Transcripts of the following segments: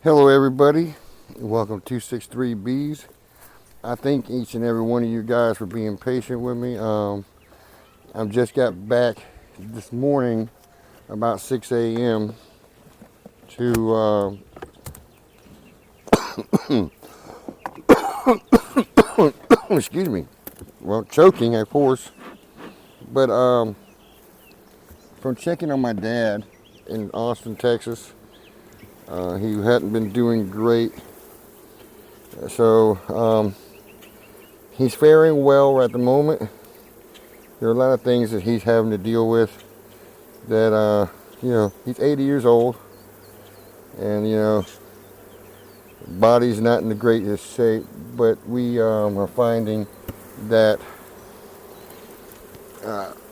Hello everybody, welcome to 263 Bees. I thank each and every one of you guys for being patient with me. I just got back this morning about 6 a.m. to, excuse me, well, choking of course, but from checking on my dad in Austin, Texas, he hadn't been doing great. So he's faring well at the moment. There are a lot of things that he's having to deal with that, he's 80 years old and, body's not in the greatest shape, but we are finding that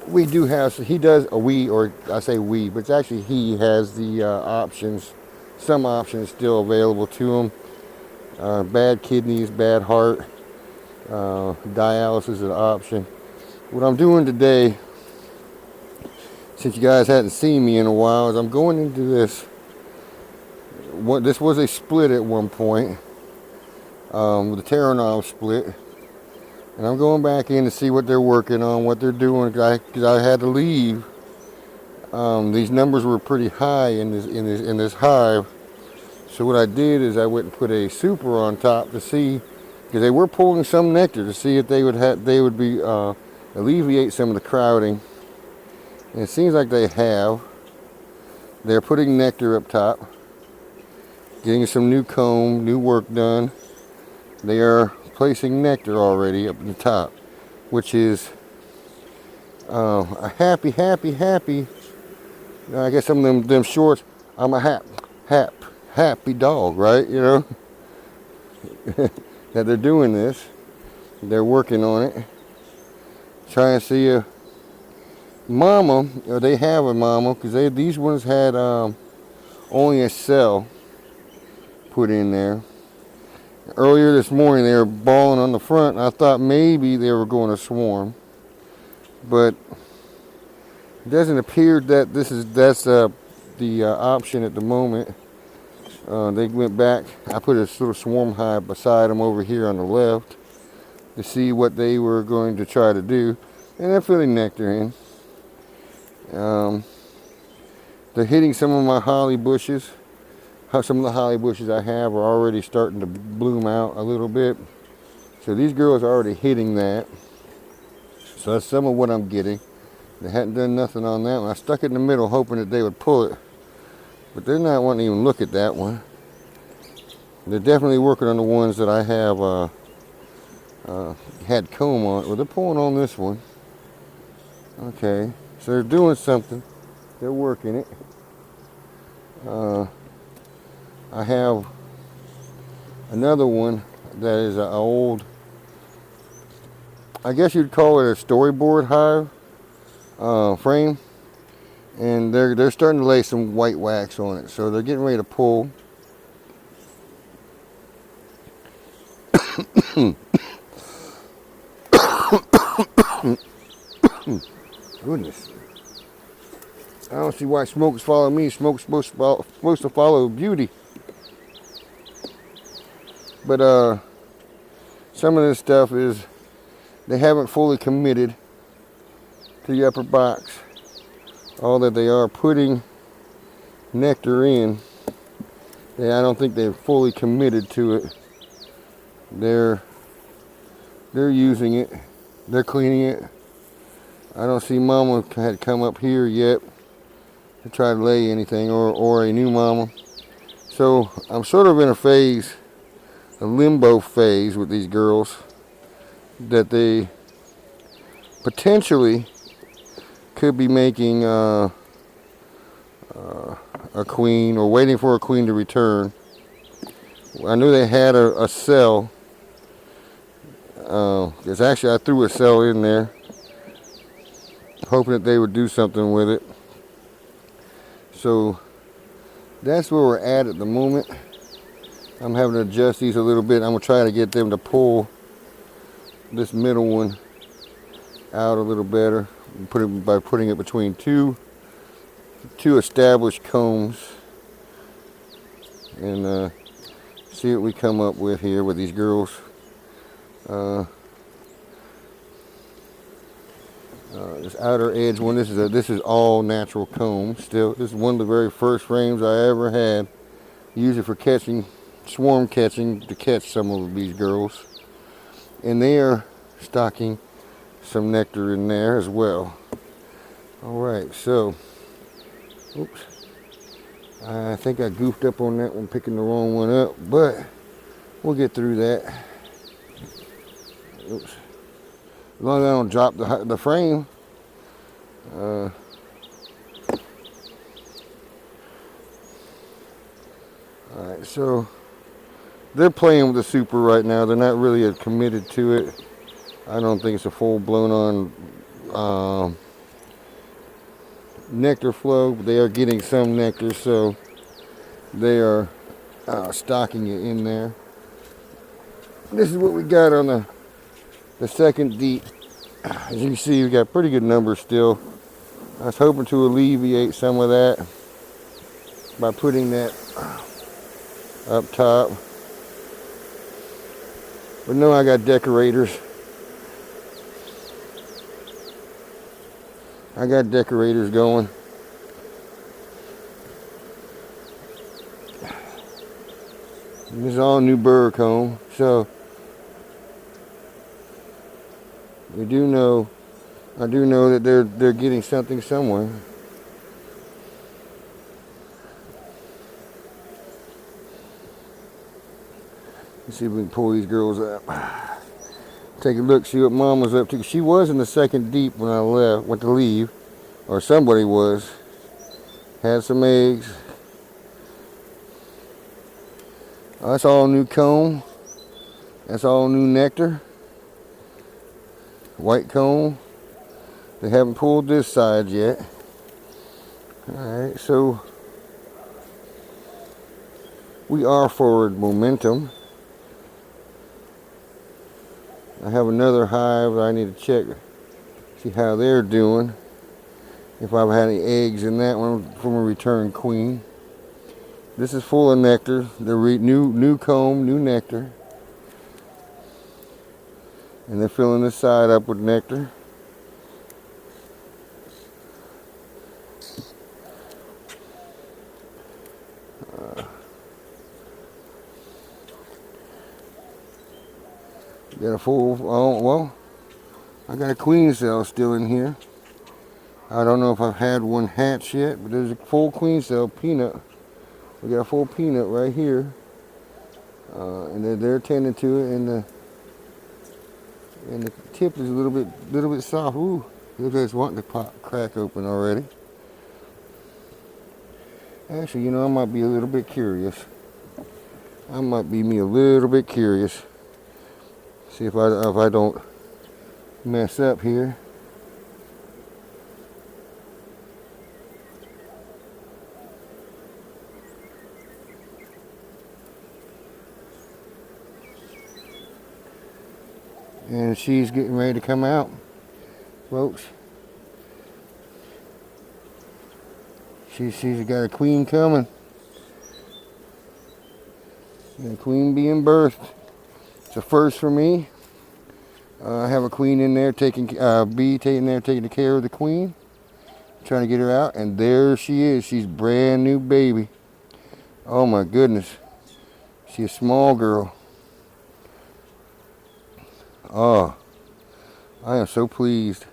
we do have, he does, or I say we, but it's actually he has the options, some options still available to him. Bad kidneys, bad heart, dialysis is an option. What I'm doing today, since you guys hadn't seen me in a while, is I'm going into this. This was a split at one point, with the Terranov split, and I'm going back in to see what they're working on, what they're doing. Because I had to leave. These numbers were pretty high in this hive. So what I did is I went and put a super on top to see, because they were pulling some nectar to see if they would alleviate some of the crowding. And it seems like they have. They're putting nectar up top, getting some new comb, new work done. They are placing nectar already up in the top, which is a happy. I guess some of them shorts. I'm a happy dog, right? That they're doing this. They're working on it, trying to see a mama, or they have a mama, because these ones had only a cell put in there. Earlier this morning they were balling on the front, and I thought maybe they were going to swarm, but it doesn't appear that that's the option at the moment. They went back. I put a little swarm hive beside them over here on the left to see what they were going to try to do, and they're filling nectar in. They're hitting some of my holly bushes. Some of the holly bushes I have are already starting to bloom out a little bit. So these girls are already hitting that. So that's some of what I'm getting. They hadn't done nothing on that one. I stuck it in the middle hoping that they would pull it. But they're not wanting to even look at that one. They're definitely working on the ones that I have had comb on. Well, they're pulling on this one. Okay, so they're doing something. They're working it. I have another one that is an old, I guess you'd call it a storyboard hive frame, and they're starting to lay some white wax on it, so they're getting ready to pull. Goodness, I don't see why smoke's following me. Smoke's supposed to follow beauty. But some of this stuff is they haven't fully committed to the upper box. All that they are putting nectar in, I don't think they're fully committed to it. They're using it. They're cleaning it. I don't see mama had come up here yet to try to lay anything, or a new mama. So I'm sort of in a limbo phase with these girls, that they potentially could be making a queen, or waiting for a queen to return. I knew they had a cell, because actually I threw a cell in there hoping that they would do something with it. So that's where we're at the moment. I'm having to adjust these a little bit. I'm going to try to get them to pull this middle one out a little better by putting it between two established combs. and see what we come up with here with these girls. This outer edge one, this is all natural comb still. This is one of the very first frames I ever had. Use it for catching, swarm catching, to catch some of these girls. And they are stocking some nectar in there as well. Alright, so, oops. I think I goofed up on that one, picking the wrong one up, but we'll get through that. Oops. As long as I don't drop the frame. Alright, so they're playing with the super right now. They're not really committed to it. I don't think it's a full-blown on nectar flow, but they are getting some nectar, so they are stocking it in there. This is what we got on the second deep. As you can see, we got pretty good numbers still. I was hoping to alleviate some of that by putting that up top. But no, I got decorators. I got decorators going. And this is all new burr comb, so I do know that they're getting something somewhere. Let's see if we can pull these girls up. Take a look, see what Mom was up to. She was in the second deep when I went to leave, or somebody was. Had some eggs. That's all new comb. That's all new nectar. White comb. They haven't pulled this side yet. Alright, so we are forward momentum. I have another hive that I need to check, see how they're doing. If I've had any eggs in that one from a return queen. This is full of nectar. The new comb, new nectar. And they're filling this side up with nectar. Got a full, well, I got a queen cell still in here. I don't know if I've had one hatch yet, but there's a full queen cell, peanut. We got a full peanut right here. And they're tending to it, and the tip is a little bit soft. Ooh, looks like it's wanting to crack open already. Actually, you know, I might be a little bit curious. I might be a little bit curious. See if I don't mess up here. And she's getting ready to come out, folks. She's got a queen coming. And a queen being birthed. It's a first for me. I have a queen in there taking care of the queen, trying to get her out, and there she is. She's brand new baby. Oh my goodness, she's a small girl. Oh, I am so pleased.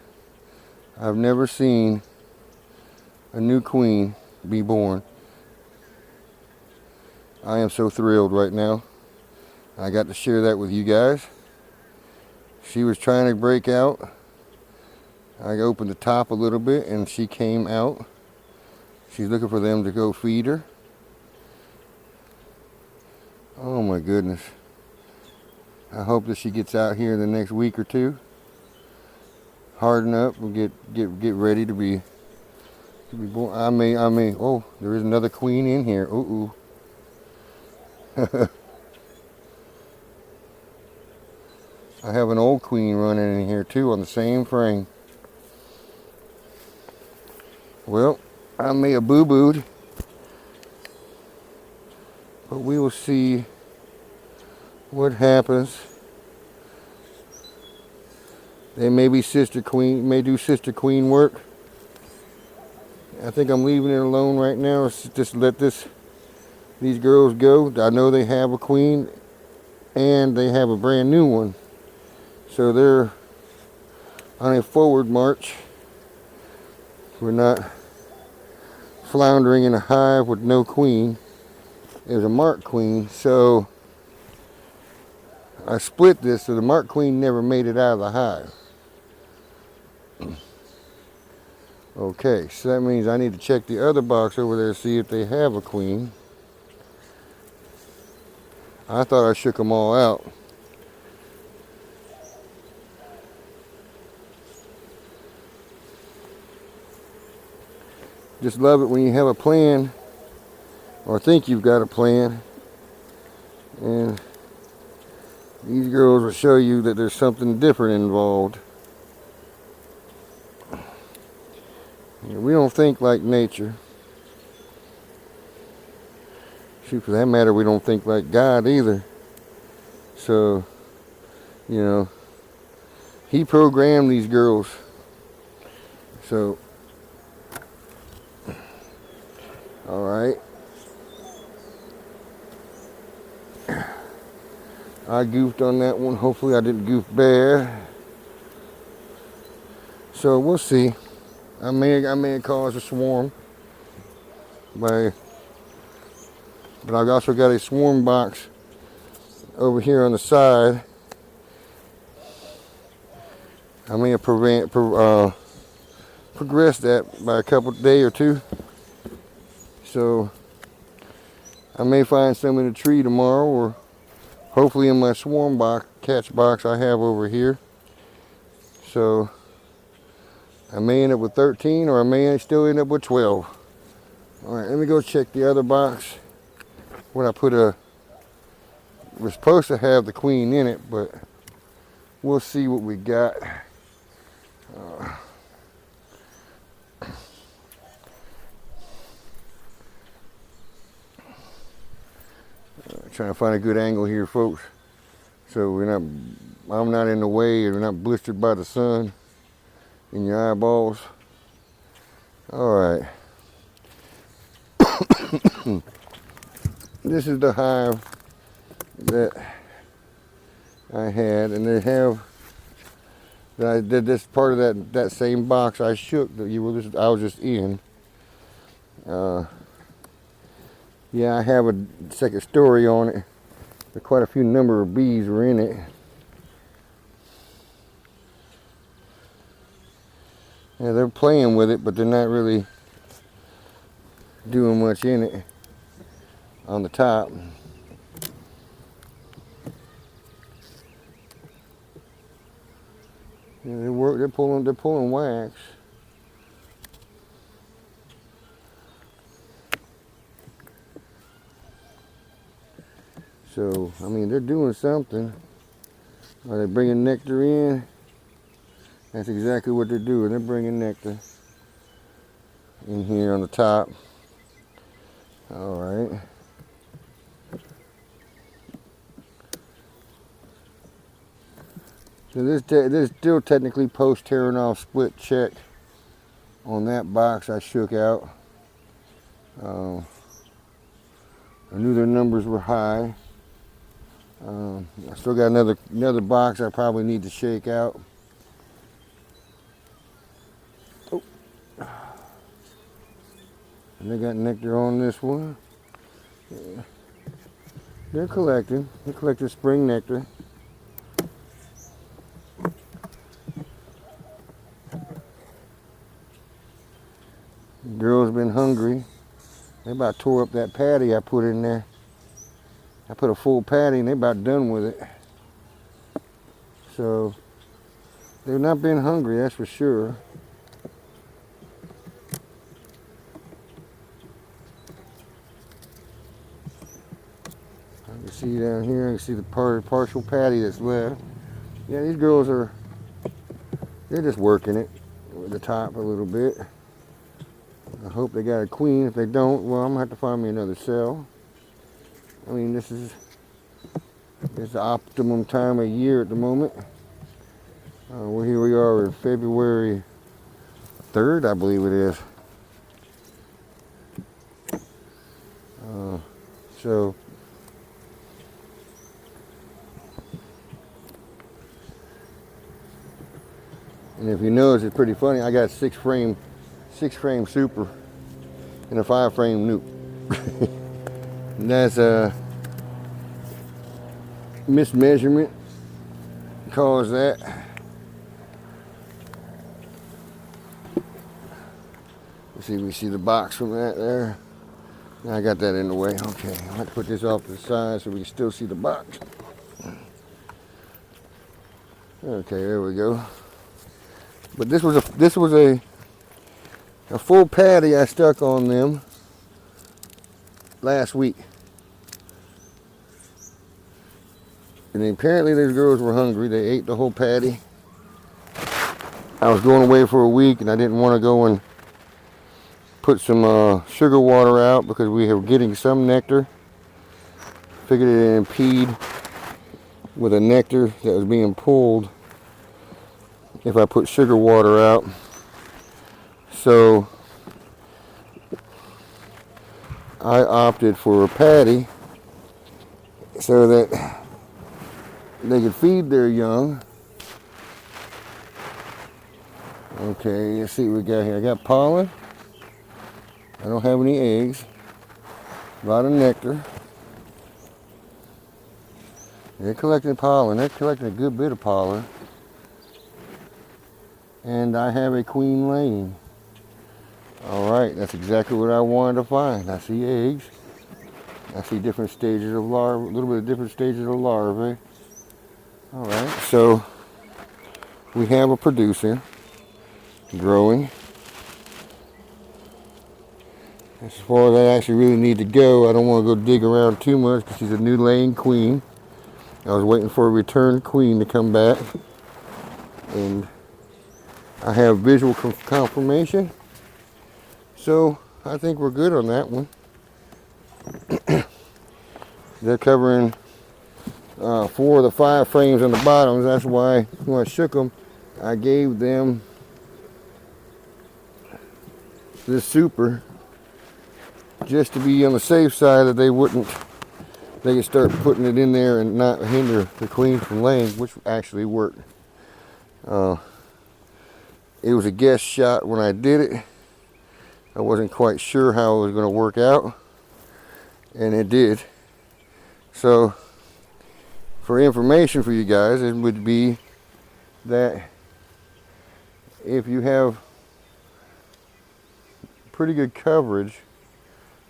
I've never seen a new queen be born. I am so thrilled right now. I got to share that with you guys. She was trying to break out. I opened the top a little bit and she came out. She's looking for them to go feed her. Oh my goodness. I hope that she gets out here in the next week or two. Harden up and get ready to be born. I may, oh, there is another queen in here. Ooh. I have an old queen running in here too on the same frame. Well, I may have boo-booed. But we will see what happens. They may be sister queen, may do sister queen work. I think I'm leaving it alone right now. Just let these girls go. I know they have a queen and they have a brand new one. So they're on a forward march. We're not floundering in a hive with no queen. There's a marked queen, so I split this so the marked queen never made it out of the hive. Okay, so that means I need to check the other box over there to see if they have a queen. I thought I shook them all out. Just love it when you have a plan or think you've got a plan, and these girls will show you that there's something different involved. We don't think like nature. Shoot, for that matter, we don't think like God either. So, you know, He programmed these girls. So, all right. I goofed on that one. Hopefully I didn't goof bad. So we'll see. I may cause a swarm. But I've also got a swarm box over here on the side. I may have progressed that by a couple day or two. So I may find some in a tree tomorrow, or hopefully in my swarm box, catch box I have over here. So I may end up with 13, or I may still end up with 12. All right, let me go check the other box. When I we're supposed to have the queen in it, but we'll see what we got. Trying to find a good angle here, folks, so I'm not in the way and we're not blistered by the sun in your eyeballs. All right. This is the hive that I had, and they have that I did this part of that same box I shook that I was just in. Yeah, I have a second story on it. There's quite a few number of bees were in it. Yeah, they're playing with it, but they're not really doing much in it on the top. Yeah, they're pulling wax. So, I mean, they're doing something. Are they bringing nectar in? That's exactly what they're doing. They're bringing nectar in here on the top. All right. So this still technically post tearing off split check on that box I shook out. I knew their numbers were high. I still got another box I probably need to shake out. Oh. And they got nectar on this one. Yeah. They're collecting spring nectar. The girl's been hungry. They about tore up that patty I put in there. I put a full patty and they're about done with it. So they've not been hungry, that's for sure. I can see down here, I can see the partial patty that's left. Yeah, these girls they're just working it with the top a little bit. I hope they got a queen. If they don't, well, I'm gonna have to find me another cell. I mean, this is the optimum time of year at the moment. Well, here we are in February 3rd, I believe it is. So and if you notice, it's pretty funny. I got six frame super and a 5-frame nuke. And that's a mismeasurement caused that. Let's see, we see the box from that there. I got that in the way. Okay, I have to put this off to the side so we can still see the box. Okay, there we go. But this was a full patty I stuck on them last week. And apparently these girls were hungry. They ate the whole patty. I was going away for a week and I didn't want to go and put some sugar water out because we were getting some nectar. Figured it impede with a nectar that was being pulled if I put sugar water out. So I opted for a patty so that they could feed their young. Okay, let's see what we got here. I got pollen. I don't have any eggs. A lot of nectar. They're collecting pollen. They're collecting a good bit of pollen. And I have a queen laying. Alright, that's exactly what I wanted to find. I see eggs. I see different stages of larvae, a little bit of different stages of larvae. Alright, so we have a producer growing. As far as I actually really need to go, I don't want to go dig around too much because she's a new laying queen. I was waiting for a returned queen to come back. And I have visual confirmation. So I think we're good on that one. They're covering 4 of the 5 frames on the bottoms. That's why when I shook them, I gave them this super just to be on the safe side that they could start putting it in there and not hinder the queen from laying, which actually worked. It was a guess shot when I did it. I wasn't quite sure how it was going to work out, and it did. So for information for you guys, it would be that if you have pretty good coverage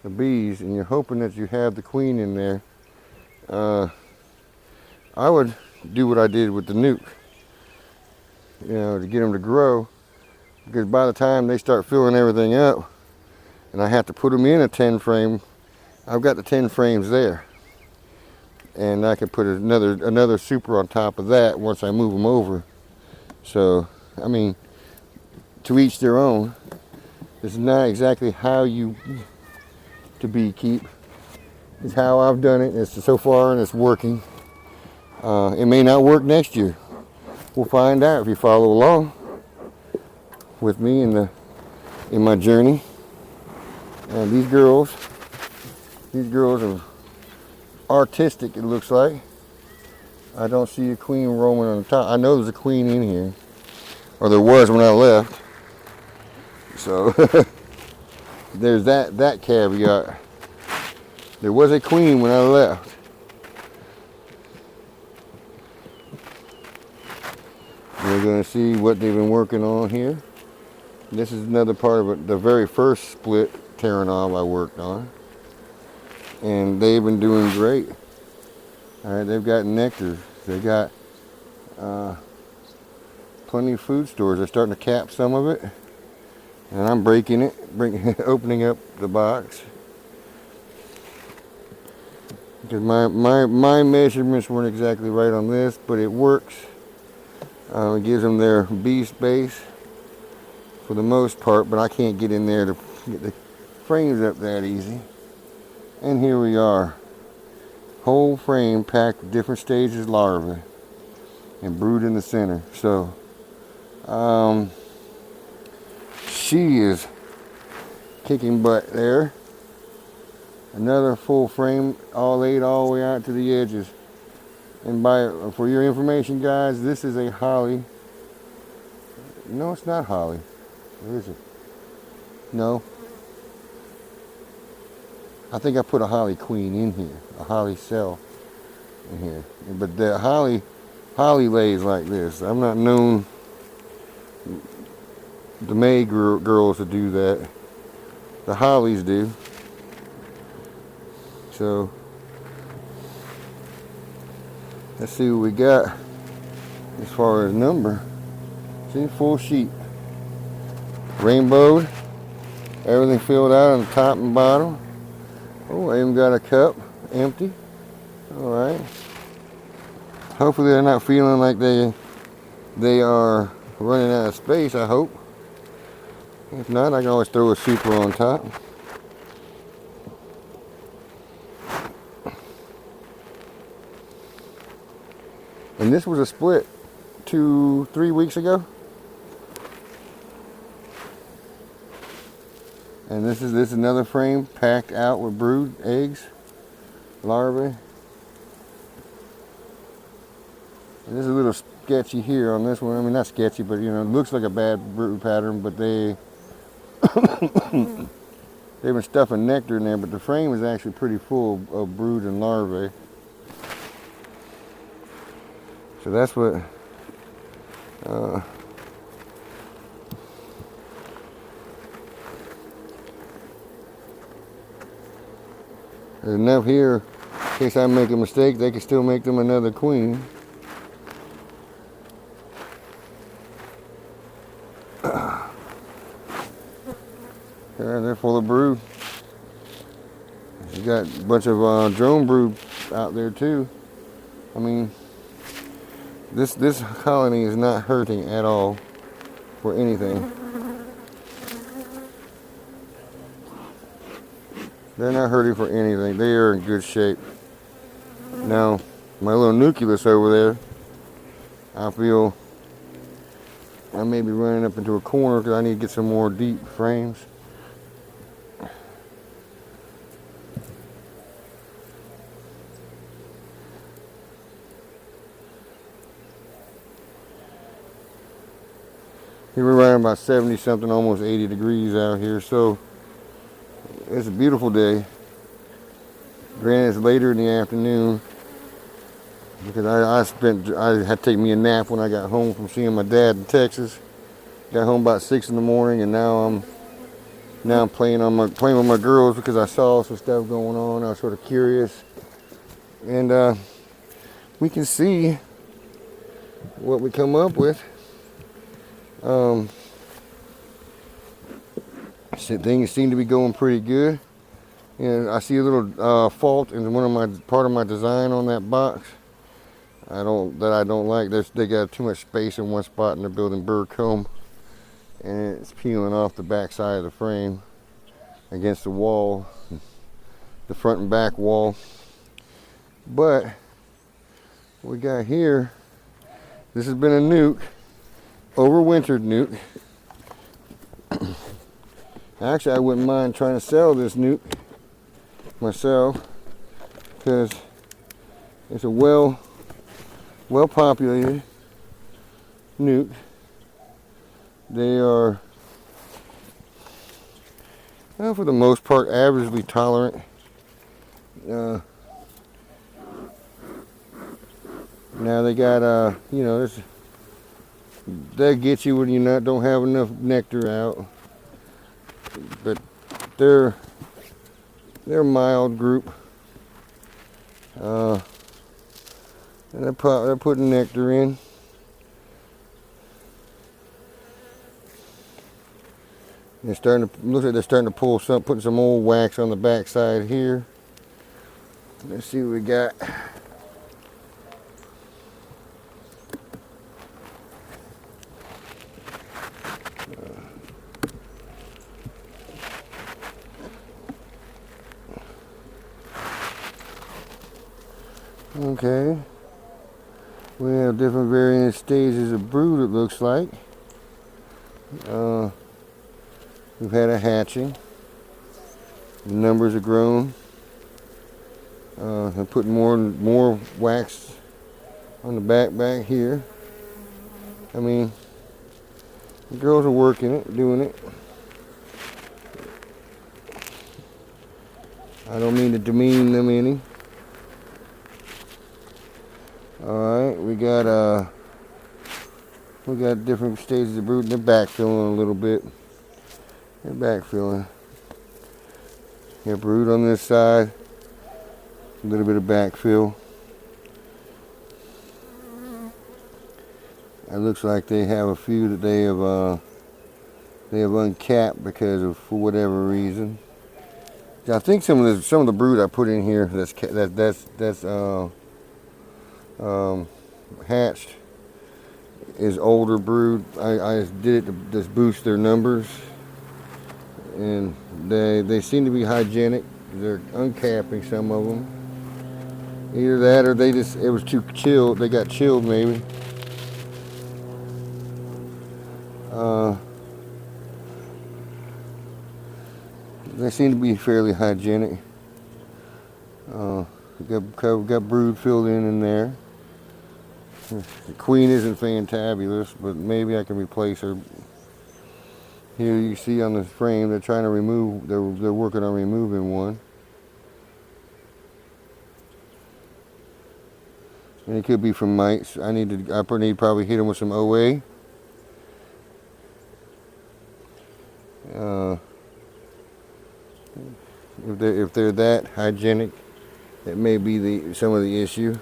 of bees and you're hoping that you have the queen in there, I would do what I did with the nuke, you know, to get them to grow, because by the time they start filling everything up and I have to put them in a 10 frame, I've got the 10 frames there, and I can put another super on top of that once I move them over. So I mean, to each their own. This is not exactly how you to beekeep. It's how I've done it. It's so far and it's working. It may not work next year. We'll find out if you follow along with me in my journey. And these girls are artistic, it looks like. I don't see a queen roaming on the top. I know there's a queen in here, or there was when I left. So there's that caveat. There was a queen when I left. We're going to see what they've been working on here. This is another part of it, the very first split Terranov I worked on. And they've been doing great. All right, they've got nectar. They got plenty of food stores. They're starting to cap some of it. And I'm breaking it, opening up the box. Because my measurements weren't exactly right on this, but it works. It gives them their bee space for the most part, but I can't get in there to get the frames up that easy. And here we are. Whole frame packed with different stages of larvae and brood in the center. So she is kicking butt there. Another full frame, all laid all the way out to the edges. And for your information, guys, this is a holly. No, it's not holly. Where is it? No. I think I put a holly queen in here, a holly cell in here. But the holly lays like this. I'm not known the May girls to do that. The hollies do. So let's see what we got as far as number. See, full sheet. Rainbowed. Everything filled out on the top and bottom. Oh, I even got a cup empty. Alright. Hopefully they're not feeling like they are running out of space, I hope. If not, I can always throw a super on top. And this was a split 2-3 weeks ago. And this is another frame packed out with brood, eggs, larvae. And this is a little sketchy here on this one. I mean, not sketchy, but you know, it looks like a bad brood pattern, but they've been stuffing nectar in there, but the frame is actually pretty full of brood and larvae. So that's what there's enough here in case I make a mistake, they can still make them another queen. They're full of brood. You got a bunch of drone brood out there too. I mean, this colony is not hurting at all for anything. They're not hurting for anything. They are in good shape. Now, my little nucleus over there, I feel I may be running up into a corner because I need to get some more deep frames. We're around about 70 something, almost 80 degrees out here, so it's a beautiful day. Granted, it's later in the afternoon because I had to take me a nap when I got home from seeing my dad in Texas. Got home about 6 in the morning, and now I'm playing with my girls because I saw some stuff going on. I was sort of curious, and we can see what we come up with. Things seem to be going pretty good, and I see a little fault in part of my design on that box. I don't like. They got too much space in one spot, and they're building bird comb, and it's peeling off the back side of the frame against the wall, the front and back wall. But what we got here, this has been a nuke. Overwintered nuke. Actually, I wouldn't mind trying to sell this nuke myself because it's a well populated nuke. They are, well, for the most part, averagely tolerant. Now they got they'll get you when you don't have enough nectar out, but they're a mild group, and they're putting nectar in. Looks like they're starting to putting some old wax on the back side here. Let's see what we got. Okay. We have different varying stages of brood, it looks like. We've had a hatching. The numbers have grown. I'm putting more wax on the back here. I mean, the girls are working it, doing it. I don't mean to demean them any. Alright, we got different stages of brood. They're backfilling a little bit. They're backfilling. Got brood on this side. A little bit of backfill. It looks like they have a few that they have uncapped because of, for whatever reason. I think some of the brood I put in here that's hatched is older brood. I did it to just boost their numbers, and they seem to be hygienic. They're uncapping some of them. Either that or it was too chilled. They got chilled maybe. They seem to be fairly hygienic. Got brood filled in there. The queen isn't fantabulous, but maybe I can replace her. Here you see on the frame they're trying to remove. They're working on removing one. And it could be from mites. I need probably hit them with some OA. If they're that hygienic, that may be some of the issue.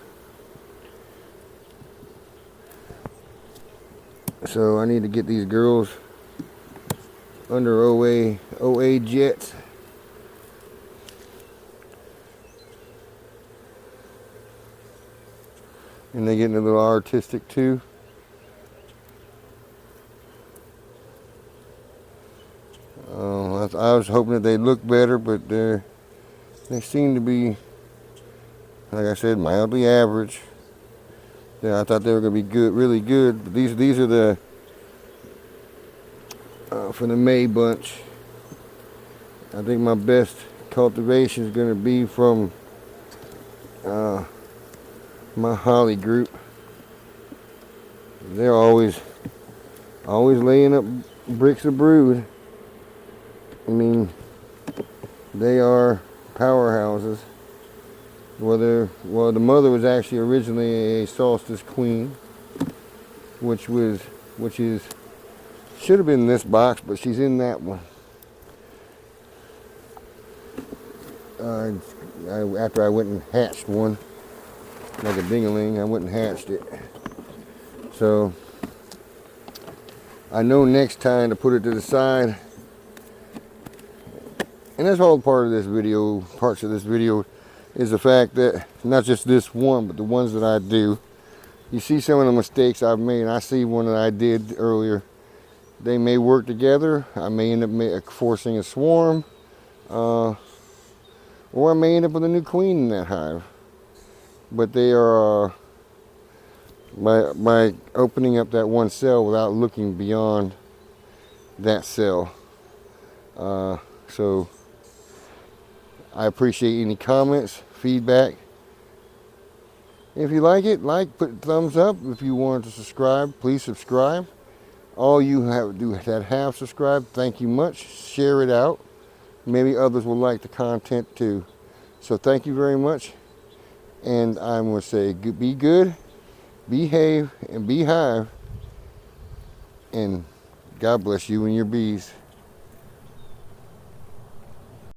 So I need to get these girls under OA jets. And they're getting a little artistic too. I was hoping that they'd look better, but they seem to be, like I said, mildly average. Yeah, I thought they were going to be good, really good. But these are the for the May bunch. I think my best cultivation is going to be from my holly group. They're always laying up bricks of brood. I mean, they are powerhouses. Well, the mother was actually originally a solstice queen, which should have been in this box, but she's in that one. After I went and hatched one, like a dingaling, I went and hatched it. So I know next time to put it to the side. And that's all parts of this video is the fact that not just this one, but the ones that I do. You see some of the mistakes I've made, and I see one that I did earlier. They may work together. I may end up forcing a swarm, or I may end up with a new queen in that hive. But they are, by opening up that one cell without looking beyond that cell. So I appreciate any comments, feedback. If you like it, put a thumbs up. If you want to subscribe, please subscribe. All you that have subscribed, thank you much. Share it out. Maybe others will like the content too. So thank you very much. And I'm going to say, be good, behave, and be hive. And God bless you and your bees.